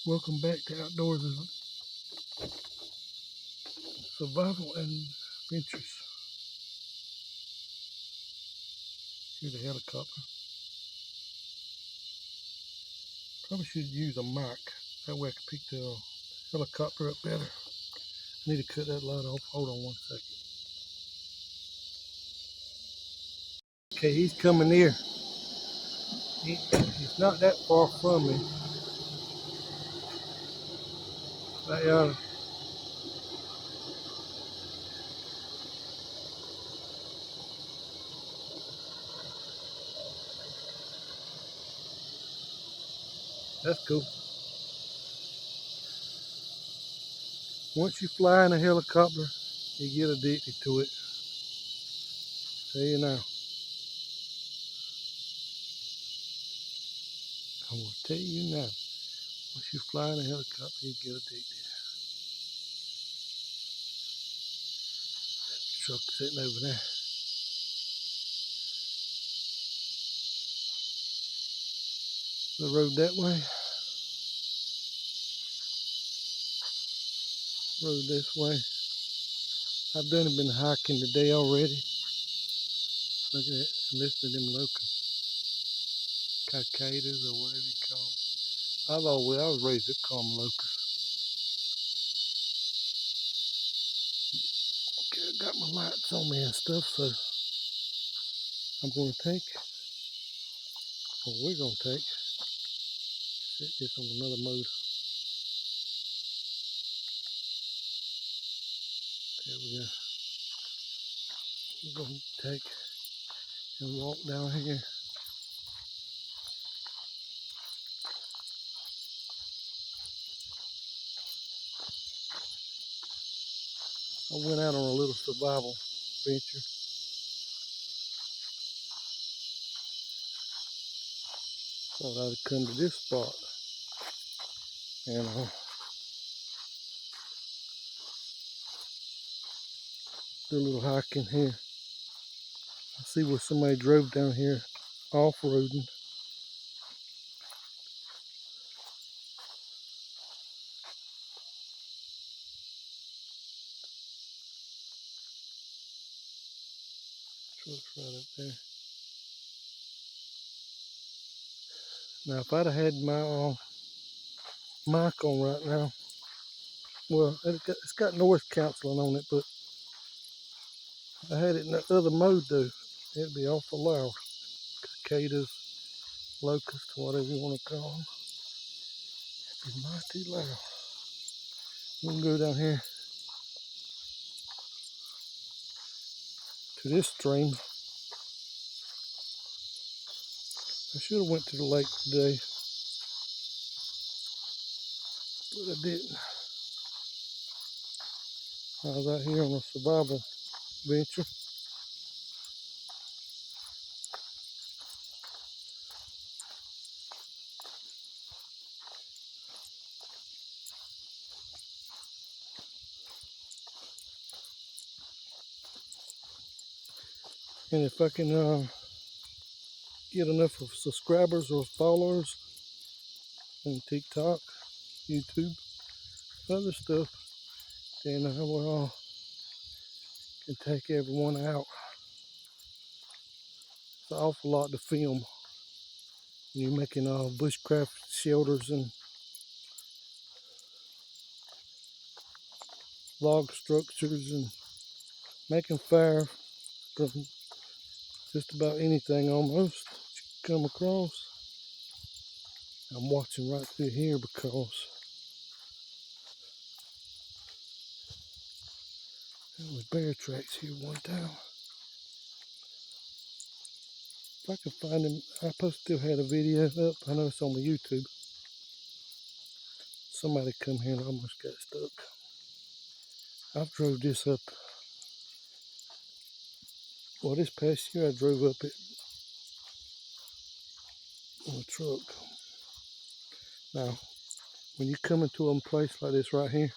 Welcome back to Outdoors Survival and Adventures. Here's a helicopter. Probably should use a mic. That way I can pick the helicopter up better. I need to cut that light off. Hold on 1 second. Okay, he's coming near. He's not that far from me. Right, that's cool. Once you fly in a helicopter, you get addicted to it. Tell you now. I'm going to tell you now. Once you fly in a helicopter, you get addicted. Truck sitting over there. The road that way. Road this way. I've been hiking today already. Look at that. Listen to them locusts. Cicadas or whatever you call them. I was raised up calling them locusts. Okay, I got my lights on me and stuff, so I'm going to take, or we're going to take, set this on another mode. There we go. We're going to take and walk down here. I went out on a little survival venture. Thought I'd come to this spot and do a little hiking here. I see where somebody drove down here off-roading. Truck's right up there. Now, if I'd have had my mic on right now, well, it's got noise canceling on it, but I had it in the other mode though. It'd be awful loud. Cicadas, locusts, whatever you want to call them. It'd be mighty loud. We can go down here to this stream. I should have went to the lake today, but I didn't. I was out here on a survival venture. And if I can get enough of subscribers or followers on TikTok, YouTube, other stuff, then I will can take everyone out. It's an awful lot to film. You're making bushcraft shelters and log structures and making fire from just about anything almost that you come across. I'm watching right through here because there was bear tracks here one time. If I could find them, I still had a video up. I know it's on the YouTube. Somebody come here and almost got stuck. I've drove this up. Well, this past year I drove up it on a truck. Now, when you come into a place like this right here,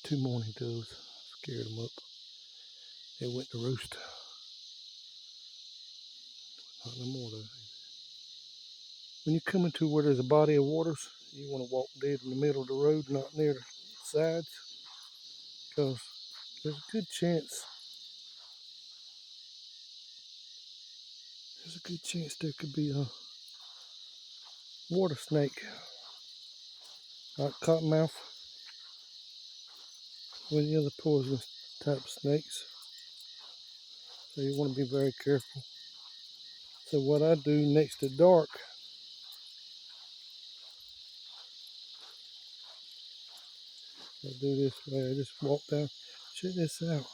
two mourning doves scared them up. They went to roost. Not no more though. when you come into where there's a body of waters, you want to walk dead in the middle of the road, not near the sides, because there's a good chance there could be a water snake, like cottonmouth, or any other poisonous type snakes. So you want to be very careful. So what I do next to dark, I do this way. I just walk down. Check this out.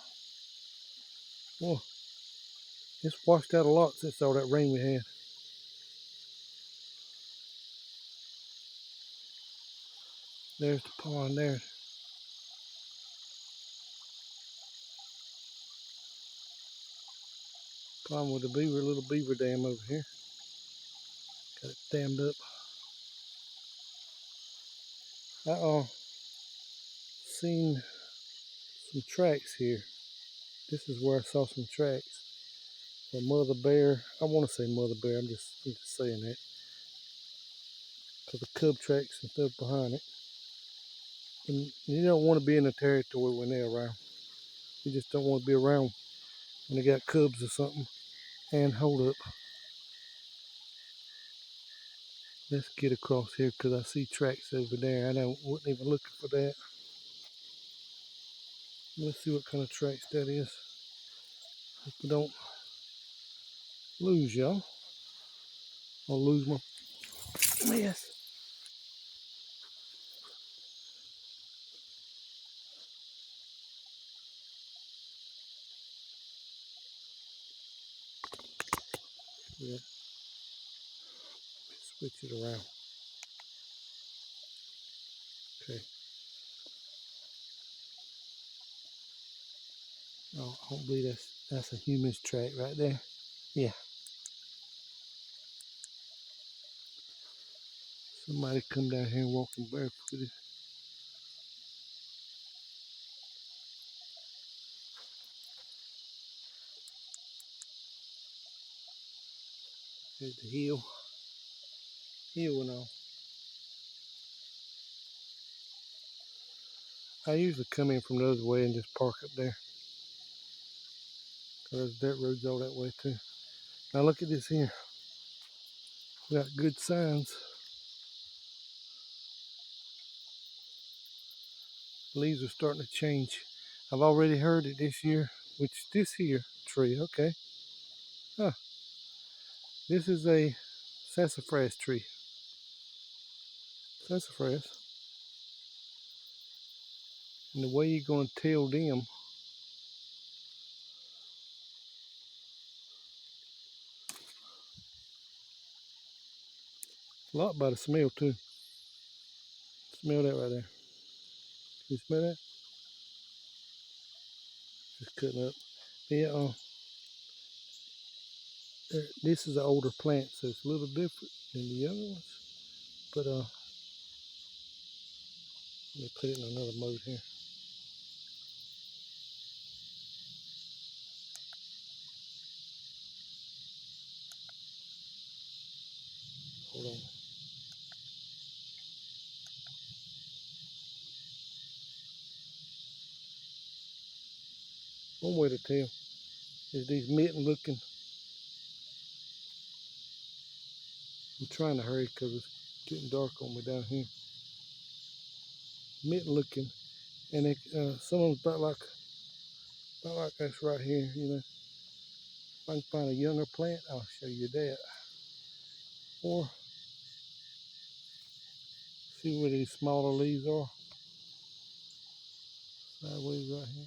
Whoa, it's washed out a lot since all that rain we had. There's the pond there. Pond with a little beaver dam over here. Got it dammed up. I seen some tracks here. This is where I saw some tracks. A mother bear. I want to say mother bear. I'm just saying that. Because the cub tracks and stuff behind it. And you don't want to be in a territory when they're around. You just don't want to be around when they got cubs or something. And hold up. Let's get across here because I see tracks over there. I wasn't even looking for that. Let's see what kind of tracks that is. Hope we don't lose y'all. I'll lose my mess. Yeah, switch it around. Okay. Oh, I don't believe that's a human's track right there. Yeah. Somebody come down here and walking barefooted. There's the hill. Hill and all. I usually come in from the other way and just park up there. Because there's dirt roads all that way too. Now look at this here. We got good signs. Leaves are starting to change. I've already heard it this year, which this here tree, okay. Huh. This is a sassafras tree. Sassafras. And the way you're going to tell them, a lot by the smell too. Smell that right there. You smell that? Just cutting up. Yeah, this is an older plant, so it's a little different than the other ones. But let me put it in another mode here. Hold on. One way to tell is these mitten looking. I'm trying to hurry because it's getting dark on me down here. Mitten looking, and they, some of them about like this right here. You know, if I can find a younger plant, I'll show you that. Or see where these smaller leaves are. Sideways right here.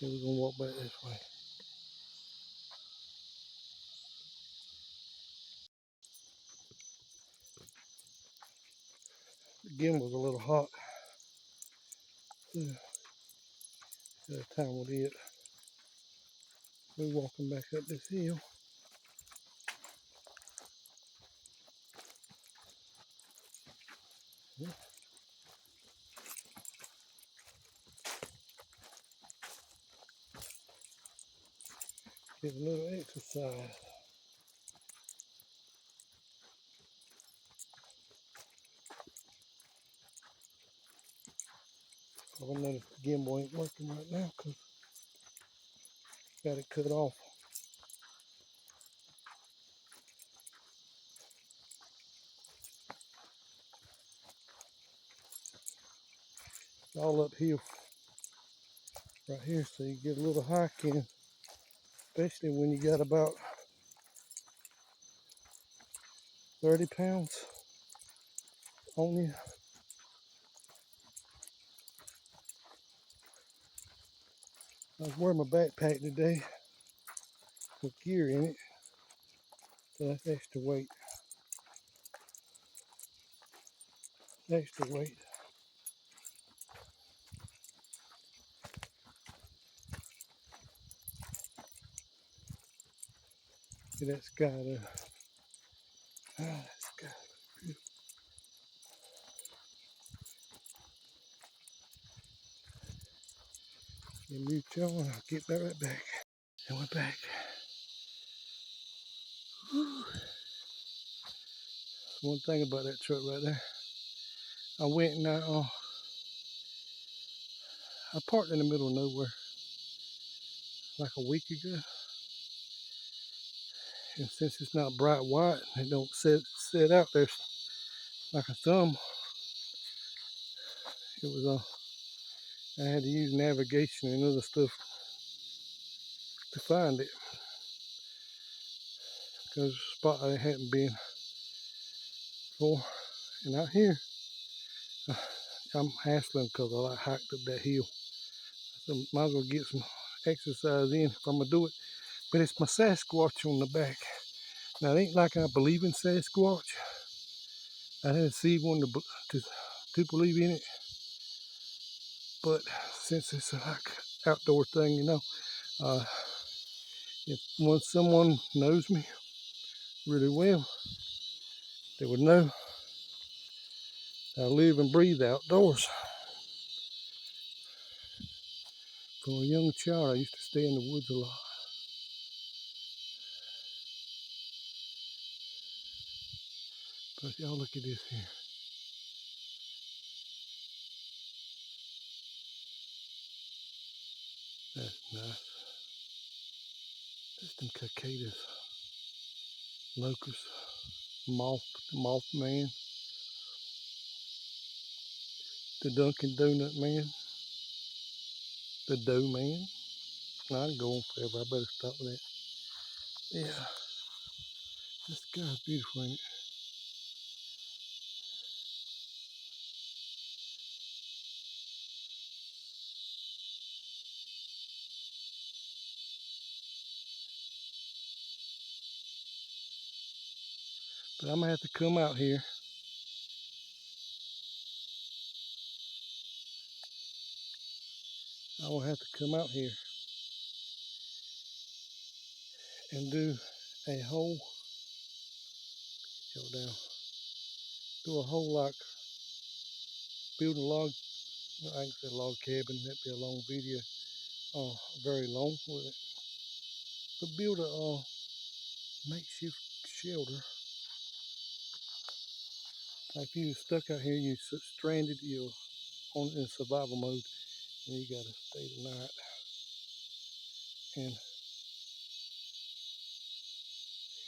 Okay, we're gonna walk back this way. The gimbal's a little hot. Yeah, got time with it. We're walking back up this hill. Get a little exercise. I noticed the gimbal ain't working right now because got it cut off. It's all uphill right here, so you get a little hike in, especially when you got about 30 pounds on you. I was wearing my backpack today with gear in it, so that's extra weight. Extra weight. See that sky there. That sky. Beautiful. You mute y'all and I'll get that right back. And we're back. Whew. One thing about that truck right there. I went and I parked in the middle of nowhere like a week ago. And since it's not bright white, it don't set out there like a thumb. It was I had to use navigation and other stuff to find it because it's a spot I hadn't been before. And out here, I'm hassling because I hiked up that hill. So might as well get some exercise in if I'm gonna do it. But it's my Sasquatch on the back. Now it ain't like I believe in Sasquatch. I didn't see one to believe in it. But since it's a like outdoor thing, you know, if once someone knows me really well, they would know I live and breathe outdoors. From a young child, I used to stay in the woods a lot. But y'all look at this here. That's nice. That's them cicadas, locusts, Mothman, the Dunkin' Donut Man, the Dough Man. I can go on forever. I better stop with that. Yeah, this sky's beautiful, ain't it? But I'm gonna have to come out here. I'm gonna have to come out here and do a whole, go down, do a whole like build a log. I can say log cabin. That'd be a long video. Very long with it. But build a makeshift shelter. Like if you're stuck out here, you're stranded, you're in survival mode, and you gotta stay the night. And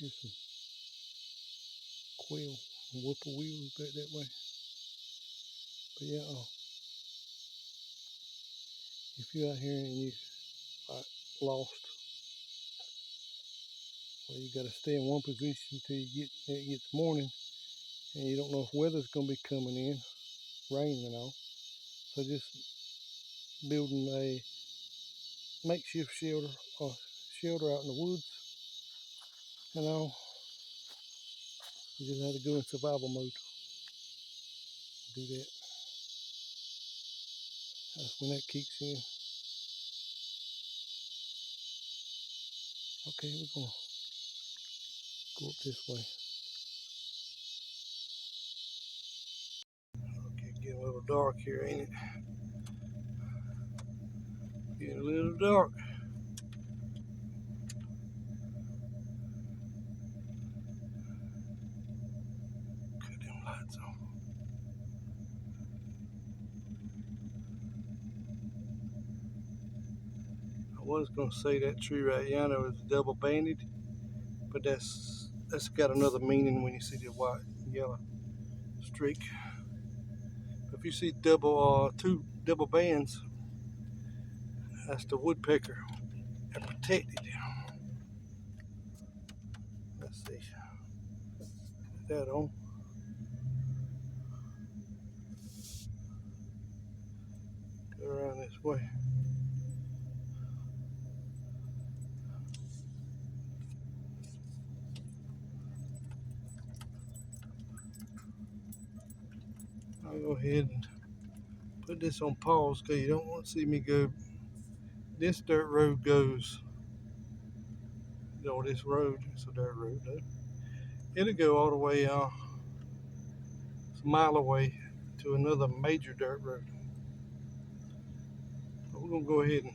here's some quail and whippoorwills back that way. But yeah, if you're out here and you like lost, well, you gotta stay in one position till it gets morning, and you don't know if weather's gonna be coming in, rain and all. So just building a makeshift shelter or shelter out in the woods, and all. You just have to go in survival mode. Do that. That's when that kicks in. Okay, we're gonna go up this way. Okay, getting a little dark here, ain't it? Getting a little dark. I was gonna say that tree right yonder was double banded, but that's got another meaning when you see the white and yellow streak. If you see two double bands, that's the woodpecker and protected. Let's see. Put that on. Go around this way. I'll go ahead and put this on pause because you don't want to see me go. This dirt road goes, this road, it's a dirt road though. It'll go all the way, it's a mile away to another major dirt road. But we're gonna go ahead and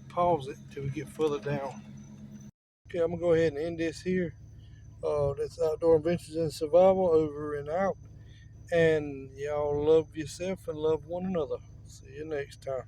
pause it till we get further down. Okay, I'm gonna go ahead and end this here. That's Outdoor Adventures and Survival, over and out. And y'all love yourself and love one another. See you next time.